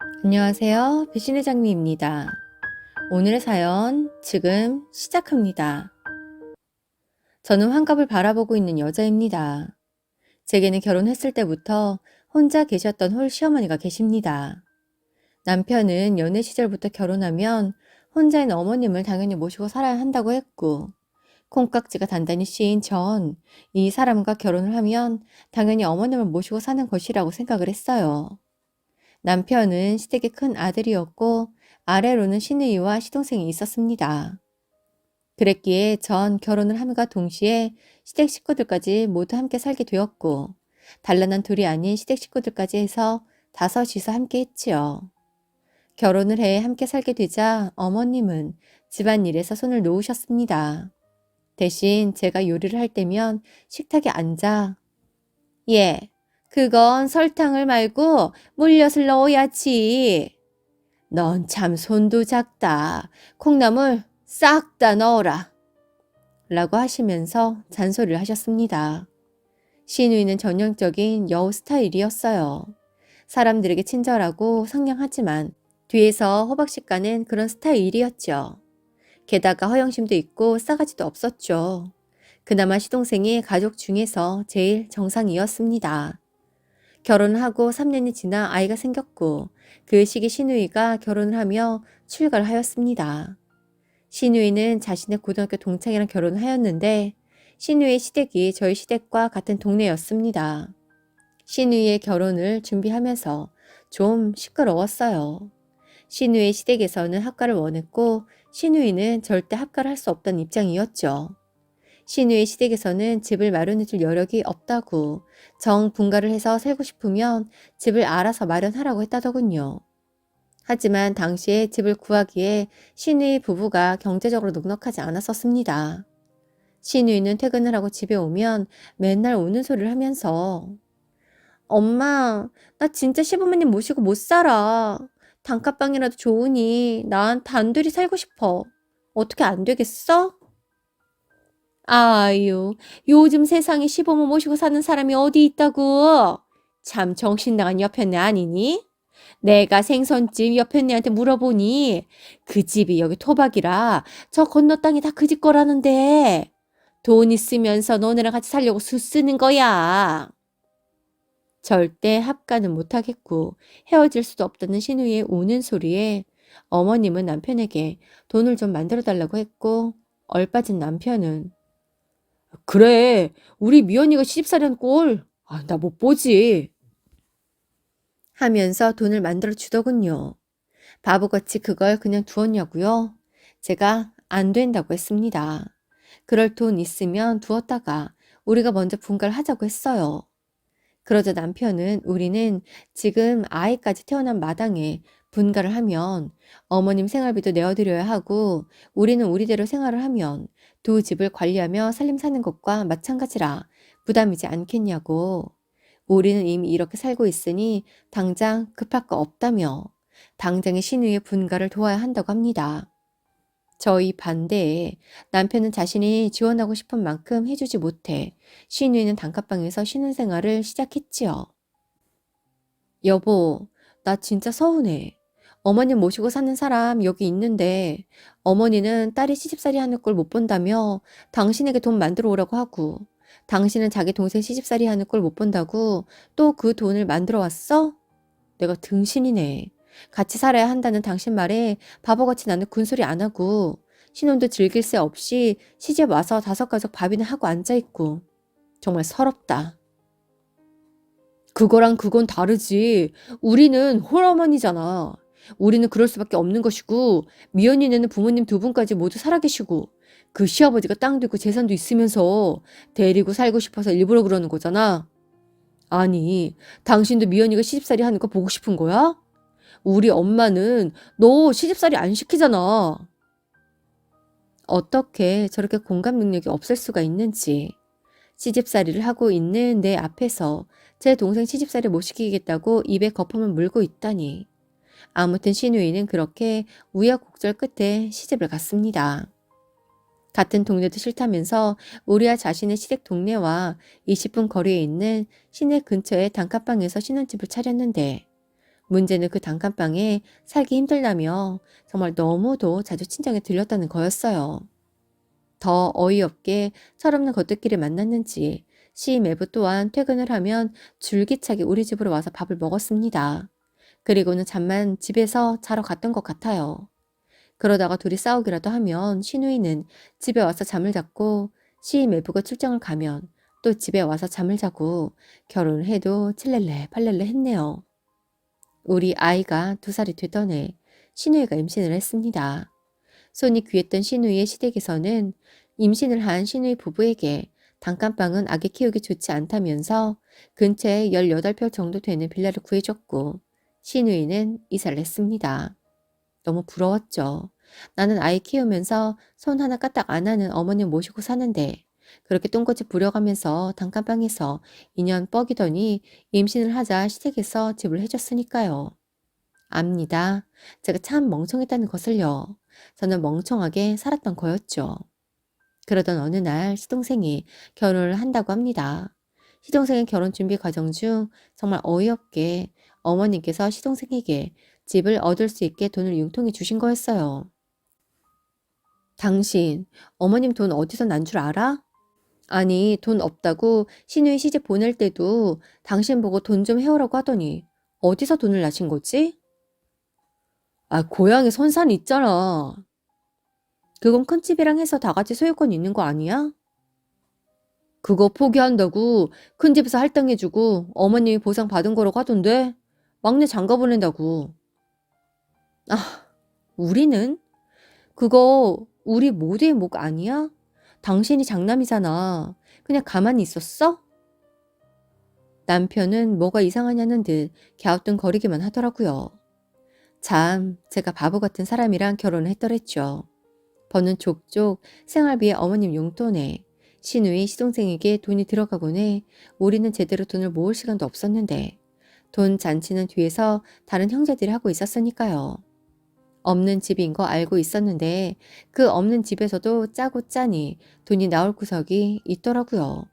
안녕하세요. 배신의 장미입니다. 오늘의 사연 지금 시작합니다. 저는 환갑을 바라보고 있는 여자입니다. 제게는 결혼했을 때부터 혼자 계셨던 홀 시어머니가 계십니다. 남편은 연애 시절부터 결혼하면 혼자인 어머님을 당연히 모시고 살아야 한다고 했고, 콩깍지가 단단히 씌인 전 이 사람과 결혼을 하면 당연히 어머님을 모시고 사는 것이라고 생각을 했어요. 남편은 시댁의 큰 아들이었고 아래로는 시누이와 시동생이 있었습니다. 그랬기에 전 결혼을 함과 동시에 시댁 식구들까지 모두 함께 살게 되었고 단란한 둘이 아닌 시댁 식구들까지 해서 다섯이서 함께 했지요. 결혼을 해 함께 살게 되자 어머님은 집안일에서 손을 놓으셨습니다. 대신 제가 요리를 할 때면 식탁에 앉아 예, 그건 설탕을 말고 물엿을 넣어야지. 넌 참 손도 작다. 콩나물 싹 다 넣어라. 라고 하시면서 잔소리를 하셨습니다. 시누이는 전형적인 여우 스타일이었어요. 사람들에게 친절하고 상냥하지만 뒤에서 호박씨 까는 그런 스타일이었죠. 게다가 허영심도 있고 싸가지도 없었죠. 그나마 시동생이 가족 중에서 제일 정상이었습니다. 결혼하고 3년이 지나 아이가 생겼고 그 시기 시누이가 결혼을 하며 출가를 하였습니다. 시누이는 자신의 고등학교 동창이랑 결혼을 하였는데 시누이의 시댁이 저희 시댁과 같은 동네였습니다. 시누이의 결혼을 준비하면서 좀 시끄러웠어요. 시누이의 시댁에서는 합가를 원했고 시누이는 절대 합가를 할 수 없다는 입장이었죠. 시누이 시댁에서는 집을 마련해 줄 여력이 없다고 정분가를 해서 살고 싶으면 집을 알아서 마련하라고 했다더군요. 하지만 당시에 집을 구하기에 시누이 부부가 경제적으로 넉넉하지 않았었습니다. 시누이는 퇴근을 하고 집에 오면 맨날 우는 소리를 하면서 엄마, 나 진짜 시부모님 모시고 못 살아. 단칸방이라도 좋으니 난 단둘이 살고 싶어. 어떻게 안 되겠어? 아유, 요즘 세상에 시부모 모시고 사는 사람이 어디 있다고? 참 정신 나간 여편네 아니니? 내가 생선집 여편네한테 물어보니 그 집이 여기 토박이라 저 건너 땅이 다 그 집 거라는데 돈 있으면서 너네랑 같이 살려고 수 쓰는 거야. 절대 합가는 못하겠고 헤어질 수도 없다는 신우의 우는 소리에 어머님은 남편에게 돈을 좀 만들어 달라고 했고 얼빠진 남편은 그래, 우리 미연이가 시집살이한 꼴, 나 못 보지. 하면서 돈을 만들어 주더군요. 바보같이 그걸 그냥 두었냐고요? 제가 안 된다고 했습니다. 그럴 돈 있으면 두었다가 우리가 먼저 분가를 하자고 했어요. 그러자 남편은 우리는 지금 아이까지 태어난 마당에 분가를 하면 어머님 생활비도 내어드려야 하고 우리는 우리대로 생활을 하면 두 집을 관리하며 살림 사는 것과 마찬가지라 부담이지 않겠냐고. 우리는 이미 이렇게 살고 있으니 당장 급할 거 없다며 당장의 시누이의 분가를 도와야 한다고 합니다. 저희 반대에 남편은 자신이 지원하고 싶은 만큼 해주지 못해 시누이는 단칸방에서 신혼생활을 시작했지요. 여보, 나 진짜 서운해. 어머님 모시고 사는 사람 여기 있는데 어머니는 딸이 시집살이 하는 걸 못 본다며 당신에게 돈 만들어 오라고 하고 당신은 자기 동생 시집살이 하는 걸 못 본다고 또 그 돈을 만들어 왔어? 내가 등신이네. 같이 살아야 한다는 당신 말에 바보같이 나는 군소리 안 하고 신혼도 즐길 새 없이 시집 와서 다섯 가족 밥이나 하고 앉아있고 정말 서럽다. 그거랑 그건 다르지. 우리는 홀어머니잖아. 우리는 그럴 수밖에 없는 것이고 미연이네는 부모님 두 분까지 모두 살아계시고 그 시아버지가 땅도 있고 재산도 있으면서 데리고 살고 싶어서 일부러 그러는 거잖아. 아니, 당신도 미연이가 시집살이 하는 거 보고 싶은 거야? 우리 엄마는 너 시집살이 안 시키잖아. 어떻게 저렇게 공감 능력이 없을 수가 있는지. 시집살이를 하고 있는 내 앞에서 제 동생 시집살이 못 시키겠다고 입에 거품을 물고 있다니. 아무튼 시누이는 그렇게 우여곡절 끝에 시집을 갔습니다. 같은 동네도 싫다면서 우리와 자신의 시댁 동네와 20분 거리에 있는 시내 근처의 단칸방에서 신혼집을 차렸는데 문제는 그 단칸방에 살기 힘들다며 정말 너무도 자주 친정에 들렸다는 거였어요. 더 어이없게 철없는 겉들끼를 만났는지 시매부 또한 퇴근을 하면 줄기차게 우리 집으로 와서 밥을 먹었습니다. 그리고는 잠만 집에서 자러 갔던 것 같아요. 그러다가 둘이 싸우기라도 하면 시누이는 집에 와서 잠을 잤고 시매부가 출장을 가면 또 집에 와서 잠을 자고 결혼을 해도 칠렐레 팔렐레 했네요. 우리 아이가 2살이 되던 해 시누이가 임신을 했습니다. 손이 귀했던 시누이의 시댁에서는 임신을 한 시누이 부부에게 단칸방은 아기 키우기 좋지 않다면서 근처에 18평 정도 되는 빌라를 구해줬고 시누이는 이사를 했습니다. 너무 부러웠죠. 나는 아이 키우면서 손 하나 까딱 안 하는 어머님 모시고 사는데 그렇게 똥꼬치 부려가면서 단칸방에서 2년 뻐기더니 임신을 하자 시댁에서 집을 해줬으니까요. 압니다. 제가 참 멍청했다는 것을요. 저는 멍청하게 살았던 거였죠. 그러던 어느 날 시동생이 결혼을 한다고 합니다. 시동생의 결혼 준비 과정 중 정말 어이없게 어머님께서 시동생에게 집을 얻을 수 있게 돈을 융통해 주신 거였어요. 당신, 어머님 돈 어디서 난 줄 알아? 아니, 돈 없다고 시누이 시집 보낼 때도 당신 보고 돈 좀 해오라고 하더니 어디서 돈을 나신 거지? 아, 고향에 선산이 있잖아. 그건 큰 집이랑 해서 다 같이 소유권 있는 거 아니야? 그거 포기한다고 큰 집에서 할당해주고 어머님이 보상 받은 거라고 하던데 막내 장가 보낸다고. 아, 우리는? 그거 우리 모두의 목 아니야? 당신이 장남이잖아. 그냥 가만히 있었어? 남편은 뭐가 이상하냐는 듯 갸우뚱거리기만 하더라고요. 참, 제가 바보 같은 사람이랑 결혼을 했더랬죠. 버는 족족 생활비에 어머님 용돈에 시누이 시동생에게 돈이 들어가곤 해 우리는 제대로 돈을 모을 시간도 없었는데 돈 잔치는 뒤에서 다른 형제들이 하고 있었으니까요. 없는 집인 거 알고 있었는데 그 없는 집에서도 짜고 짜니 돈이 나올 구석이 있더라고요.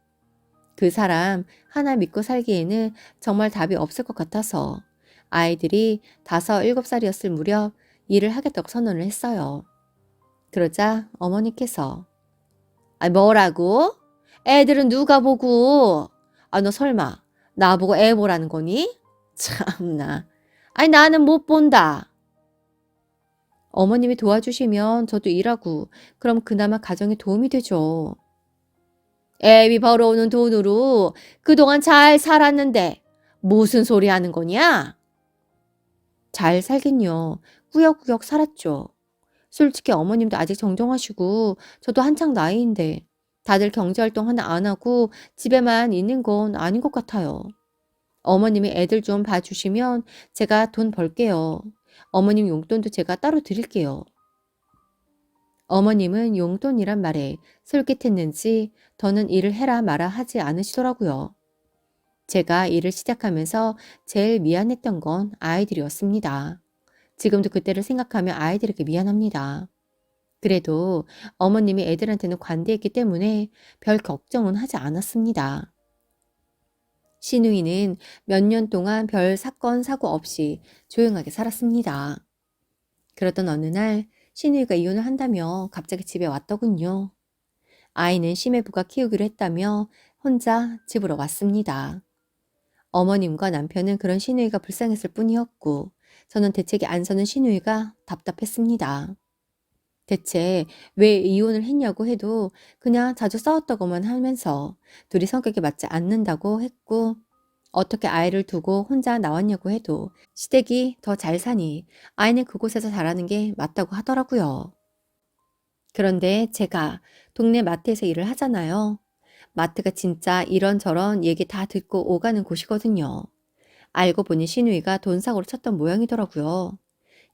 그 사람 하나 믿고 살기에는 정말 답이 없을 것 같아서 아이들이 5, 7살이었을 무렵 일을 하겠다고 선언을 했어요. 그러자 어머니께서 뭐라고? 애들은 누가 보고? 너 설마 나보고 애 보라는 거니? 참나. 나는 못 본다. 어머님이 도와주시면 저도 일하고 그럼 그나마 가정에 도움이 되죠. 애비 벌어오는 돈으로 그동안 잘 살았는데 무슨 소리 하는 거냐? 잘 살긴요. 꾸역꾸역 살았죠. 솔직히 어머님도 아직 정정하시고 저도 한창 나이인데 다들 경제활동 하나 안 하고 집에만 있는 건 아닌 것 같아요. 어머님이 애들 좀 봐주시면 제가 돈 벌게요. 어머님 용돈도 제가 따로 드릴게요. 어머님은 용돈이란 말에 솔깃했는지 더는 일을 해라 마라 하지 않으시더라고요. 제가 일을 시작하면서 제일 미안했던 건 아이들이었습니다. 지금도 그때를 생각하면 아이들에게 미안합니다. 그래도 어머님이 애들한테는 관대했기 때문에 별 걱정은 하지 않았습니다. 시누이는 몇 년 동안 별 사건 사고 없이 조용하게 살았습니다. 그러던 어느 날 시누이가 이혼을 한다며 갑자기 집에 왔더군요. 아이는 시매부가 키우기로 했다며 혼자 집으로 왔습니다. 어머님과 남편은 그런 시누이가 불쌍했을 뿐이었고 저는 대책이 안 서는 시누이가 답답했습니다. 대체 왜 이혼을 했냐고 해도 그냥 자주 싸웠다고만 하면서 둘이 성격이 맞지 않는다고 했고 어떻게 아이를 두고 혼자 나왔냐고 해도 시댁이 더 잘 사니 아이는 그곳에서 자라는 게 맞다고 하더라고요. 그런데 제가 동네 마트에서 일을 하잖아요. 마트가 진짜 이런저런 얘기 다 듣고 오가는 곳이거든요. 알고 보니 시누이가 돈 사고를 쳤던 모양이더라고요.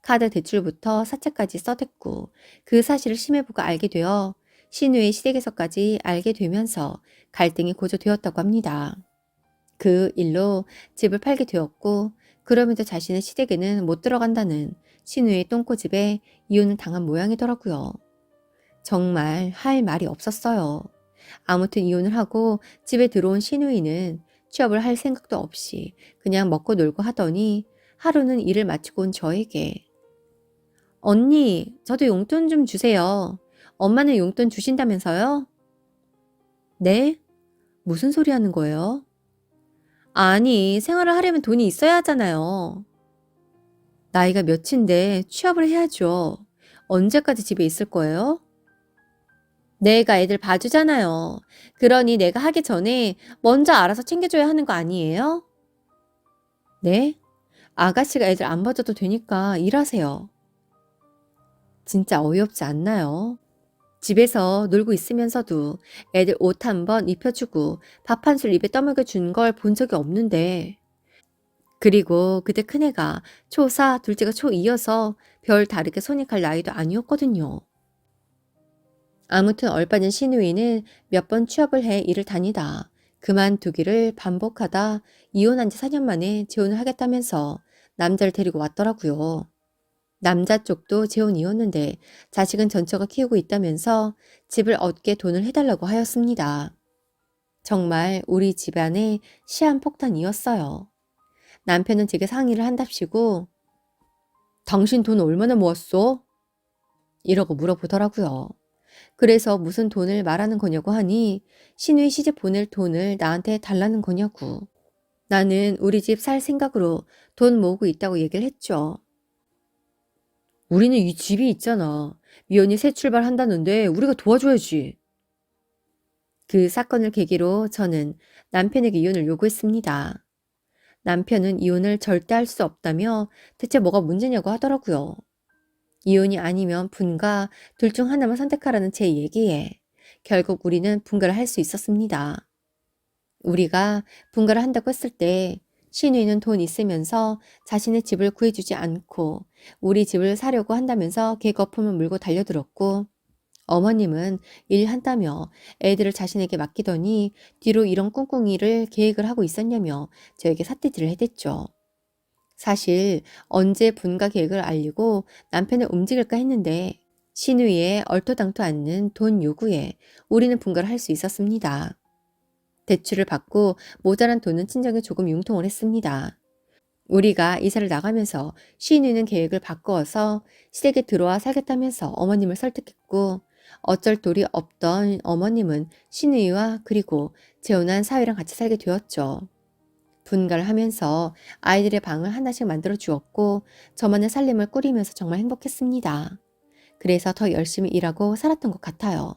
카드 대출부터 사채까지 써댔고 그 사실을 심해부가 알게 되어 시누이의 시댁에서까지 알게 되면서 갈등이 고조되었다고 합니다. 그 일로 집을 팔게 되었고 그럼에도 자신의 시댁에는 못 들어간다는 시누이의 똥꼬집에 이혼을 당한 모양이더라고요. 정말 할 말이 없었어요. 아무튼 이혼을 하고 집에 들어온 시누이는 취업을 할 생각도 없이 그냥 먹고 놀고 하더니 하루는 일을 마치고 온 저에게 언니, 저도 용돈 좀 주세요. 엄마는 용돈 주신다면서요? 네? 무슨 소리 하는 거예요? 아니, 생활을 하려면 돈이 있어야 하잖아요. 나이가 몇인데 취업을 해야죠. 언제까지 집에 있을 거예요? 내가 애들 봐주잖아요. 그러니 내가 하기 전에 먼저 알아서 챙겨줘야 하는 거 아니에요? 네? 아가씨가 애들 안 봐줘도 되니까 일하세요. 진짜 어이없지 않나요? 집에서 놀고 있으면서도 애들 옷 한 번 입혀주고 밥 한 술 입에 떠먹여 준 걸 본 적이 없는데. 그리고 그때 큰애가 초4, 둘째가 초2여서 별 다르게 손이 갈 나이도 아니었거든요. 아무튼 얼빠진 시누이는 몇 번 취업을 해 일을 다니다 그만두기를 반복하다 이혼한 지 4년 만에 재혼을 하겠다면서 남자를 데리고 왔더라고요. 남자 쪽도 재혼이었는데 자식은 전처가 키우고 있다면서 집을 얻게 돈을 해달라고 하였습니다. 정말 우리 집안의 시한폭탄이었어요. 남편은 제게 상의를 한답시고 당신 돈 얼마나 모았어? 이러고 물어보더라고요. 그래서 무슨 돈을 말하는 거냐고 하니 시누이 시집 보낼 돈을 나한테 달라는 거냐고. 나는 우리 집 살 생각으로 돈 모으고 있다고 얘기를 했죠. 우리는 이 집이 있잖아. 미연이 새 출발한다는데 우리가 도와줘야지. 그 사건을 계기로 저는 남편에게 이혼을 요구했습니다. 남편은 이혼을 절대 할 수 없다며 대체 뭐가 문제냐고 하더라고요. 이혼이 아니면 분가 둘 중 하나만 선택하라는 제 얘기에 결국 우리는 분가를 할 수 있었습니다. 우리가 분가를 한다고 했을 때 시누이는 돈 있으면서 자신의 집을 구해주지 않고 우리 집을 사려고 한다면서 개거품을 물고 달려들었고 어머님은 일한다며 애들을 자신에게 맡기더니 뒤로 이런 꿍꿍이를 계획을 하고 있었냐며 저에게 삿대질을 해댔죠. 사실 언제 분가 계획을 알리고 남편을 움직일까 했는데 시누이의 얼토당토 않는 돈 요구에 우리는 분가를 할 수 있었습니다. 대출을 받고 모자란 돈은 친정에 조금 융통을 했습니다. 우리가 이사를 나가면서 시누이는 계획을 바꾸어서 시댁에 들어와 살겠다면서 어머님을 설득했고 어쩔 도리 없던 어머님은 시누이와 그리고 재혼한 사위랑 같이 살게 되었죠. 분가를 하면서 아이들의 방을 하나씩 만들어 주었고 저만의 살림을 꾸리면서 정말 행복했습니다. 그래서 더 열심히 일하고 살았던 것 같아요.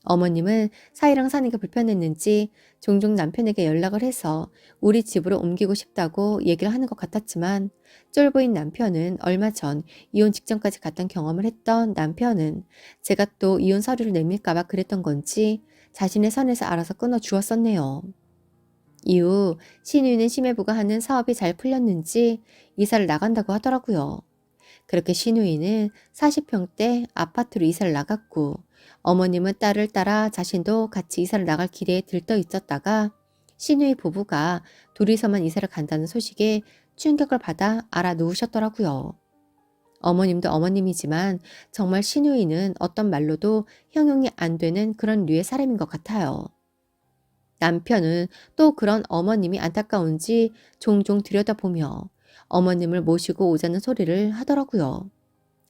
어머님은 사이랑 사는 게 불편했는지 종종 남편에게 연락을 해서 우리 집으로 옮기고 싶다고 얘기를 하는 것 같았지만 쫄보인 남편은 얼마 전 이혼 직전까지 갔던 경험을 했던 남편은 제가 또 이혼 서류를 내밀까봐 그랬던 건지 자신의 선에서 알아서 끊어 주었었네요. 이후 시누이는 시매부가 하는 사업이 잘 풀렸는지 이사를 나간다고 하더라고요. 그렇게 시누이는 40평대 아파트로 이사를 나갔고 어머님은 딸을 따라 자신도 같이 이사를 나갈 길에 들떠 있었다가 시누이 부부가 둘이서만 이사를 간다는 소식에 충격을 받아 알아놓으셨더라고요. 어머님도 어머님이지만 정말 시누이는 어떤 말로도 형용이 안 되는 그런 류의 사람인 것 같아요. 남편은 또 그런 어머님이 안타까운지 종종 들여다보며 어머님을 모시고 오자는 소리를 하더라고요.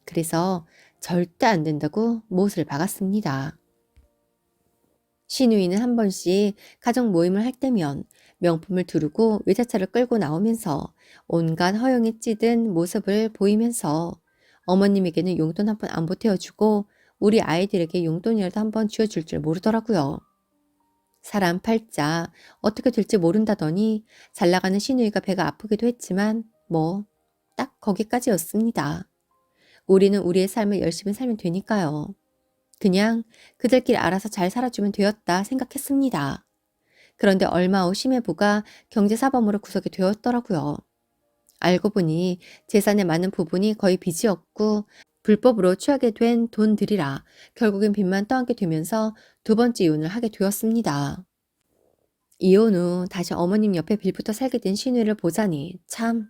그래서 절대 안 된다고 못을 박았습니다. 시누이는 한 번씩 가족 모임을 할 때면 명품을 두르고 외제차를 끌고 나오면서 온갖 허영에 찌든 모습을 보이면서 어머님에게는 용돈 한 푼 안 보태어주고 우리 아이들에게 용돈이라도 한 번 쥐어줄 줄 모르더라고요. 사람 팔자 어떻게 될지 모른다더니 잘 나가는 시누이가 배가 아프기도 했지만 뭐 딱 거기까지였습니다. 우리는 우리의 삶을 열심히 살면 되니까요. 그냥 그들끼리 알아서 잘 살아주면 되었다 생각했습니다. 그런데 얼마 후 심해부가 경제사범으로 구속이 되었더라고요. 알고 보니 재산의 많은 부분이 거의 빚이었고 불법으로 취하게 된 돈들이라 결국엔 빚만 떠안게 되면서 두 번째 이혼을 하게 되었습니다. 이혼 후 다시 어머님 옆에 빌붙어 살게 된 시누이를 보자니 참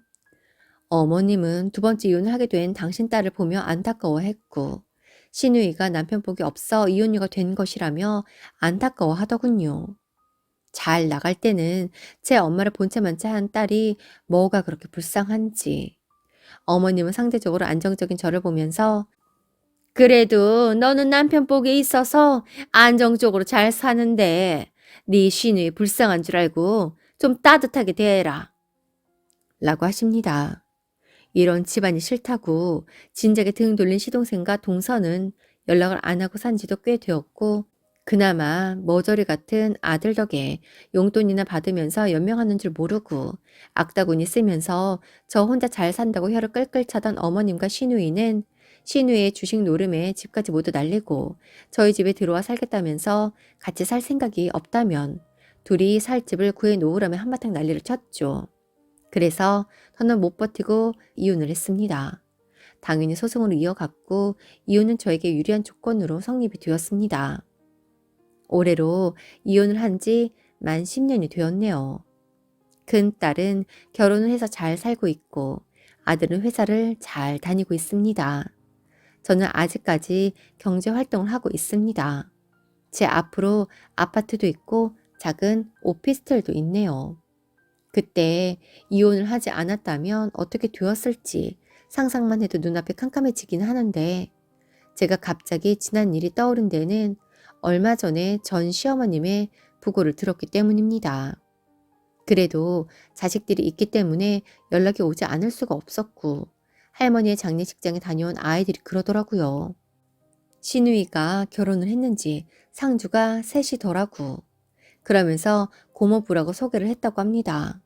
어머님은 두 번째 이혼을 하게 된 당신 딸을 보며 안타까워했고 시누이가 남편 복이 없어 이혼녀가 된 것이라며 안타까워하더군요. 잘 나갈 때는 제 엄마를 본 채만 한 딸이 뭐가 그렇게 불쌍한지. 어머님은 상대적으로 안정적인 저를 보면서 그래도 너는 남편 복에 있어서 안정적으로 잘 사는데 네 시누이 불쌍한 줄 알고 좀 따뜻하게 대해라 라고 하십니다. 이런 집안이 싫다고 진작에 등 돌린 시동생과 동서는 연락을 안 하고 산 지도 꽤 되었고 그나마 머저리 같은 아들 덕에 용돈이나 받으면서 연명하는 줄 모르고 악다구니 쓰면서 저 혼자 잘 산다고 혀를 끌끌 차던 어머님과 시누이는 시누이의 주식 노름에 집까지 모두 날리고 저희 집에 들어와 살겠다면서 같이 살 생각이 없다면 둘이 살 집을 구해 놓으라며 한바탕 난리를 쳤죠. 그래서 저는 못 버티고 이혼을 했습니다. 당연히 소송으로 이어갔고 이혼은 저에게 유리한 조건으로 성립이 되었습니다. 올해로 이혼을 한 지 만 10년이 되었네요. 큰 딸은 결혼을 해서 잘 살고 있고 아들은 회사를 잘 다니고 있습니다. 저는 아직까지 경제 활동을 하고 있습니다. 제 앞으로 아파트도 있고 작은 오피스텔도 있네요. 그때 이혼을 하지 않았다면 어떻게 되었을지 상상만 해도 눈앞이 캄캄해지긴 하는데 제가 갑자기 지난 일이 떠오른 데는 얼마 전에 전 시어머님의 부고를 들었기 때문입니다. 그래도 자식들이 있기 때문에 연락이 오지 않을 수가 없었고 할머니의 장례식장에 다녀온 아이들이 그러더라고요. 시누이가 결혼을 했는지 상주가 셋이더라고. 그러면서 고모부라고 소개를 했다고 합니다.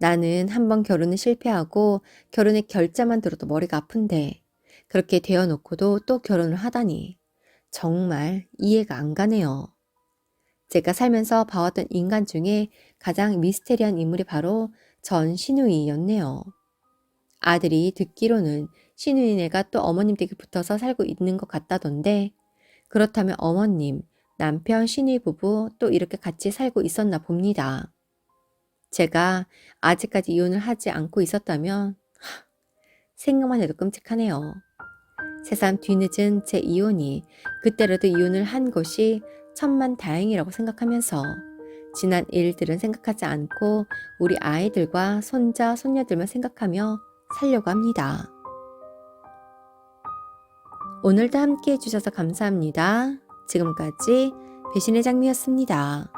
나는 한번 결혼을 실패하고 결혼의 결자만 들어도 머리가 아픈데 그렇게 되어놓고도 또 결혼을 하다니 정말 이해가 안 가네요. 제가 살면서 봐왔던 인간 중에 가장 미스테리한 인물이 바로 전 시누이였네요. 아들이 듣기로는 시누이네가 또 어머님 댁에 붙어서 살고 있는 것 같다던데 그렇다면 어머님, 남편, 시누이 부부 또 이렇게 같이 살고 있었나 봅니다. 제가 아직까지 이혼을 하지 않고 있었다면 생각만 해도 끔찍하네요. 새삼 뒤늦은 제 이혼이 그때라도 이혼을 한 것이 천만 다행이라고 생각하면서 지난 일들은 생각하지 않고 우리 아이들과 손자, 손녀들만 생각하며 살려고 합니다. 오늘도 함께 해주셔서 감사합니다. 지금까지 배신의 장미였습니다.